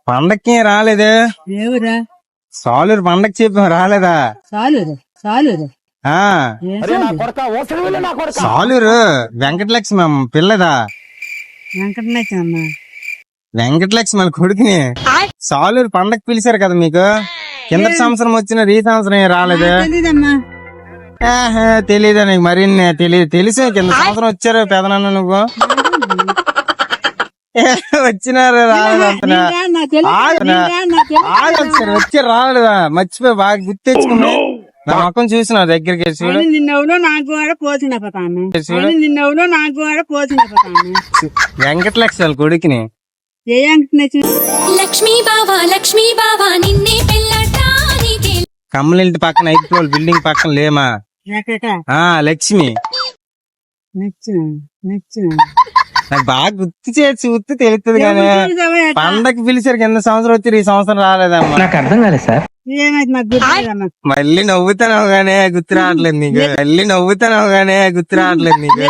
పండక్కి రాలేదే? ఎవరా? సాలూరు పండగ చెప్పాం, రాలేదా? సాలూరు సాలూరు ఆ సాలూరు వెంకటలక్ష్మి అమ్మ పిల్లదా? వెంకటలక్ష్మమ్మ. వెంకటలక్ష్మి వాళ్ళ కొడుకుని సాలూరు పండగ పిలిచారు కదా మీకు. కింద సంవత్సరం వచ్చిన ఈ సంవత్సరం ఏం రాలేదు? తెలీదమ్మా. తెలీదా నీకు? మరి తెలియదు. తెలుసు కింద సంవత్సరం వచ్చారు పెదనాన్న నువ్వు. వచ్చినారు రాలేదు అంటున్నా. ఒకసారి వచ్చి రాలేదా? మర్చిపోయి బాగా గుర్తు తెచ్చుకున్నా. నా మొక్కం చూసిన దగ్గరికి చూడు. నిన్నెవరో నాకు కూడా పోసిన పతాను. నిన్నెవరో నాకు కూడా పోసిన పతాను. వెంకటలక్ష్మి వాళ్ళ కొడుకుని. ఏ వెంకటలక్ష్మి? లక్ష్మీ బావా నిన్నే పెళ్ళటానికి. కమ్మలింటి పక్కన 5 ఫ్లోర్ బిల్డింగ్ పక్కన లేమా? లక్ష్మి. నాకు బాగా గుర్తు చేసి గుర్తు తెలుస్తుంది కానీ పండగ పిలిచారు కింద సంవత్సరం వచ్చి ఈ సంవత్సరం రాలేదమ్మా. నాకు అర్థం కాలేదు సార్. మళ్ళీ నవ్వుతావు గానే గుర్తు రావట్లేదు నీకు. మళ్ళీ నవ్వుతావు గానే గుర్తు రావట్లేదు నీకు.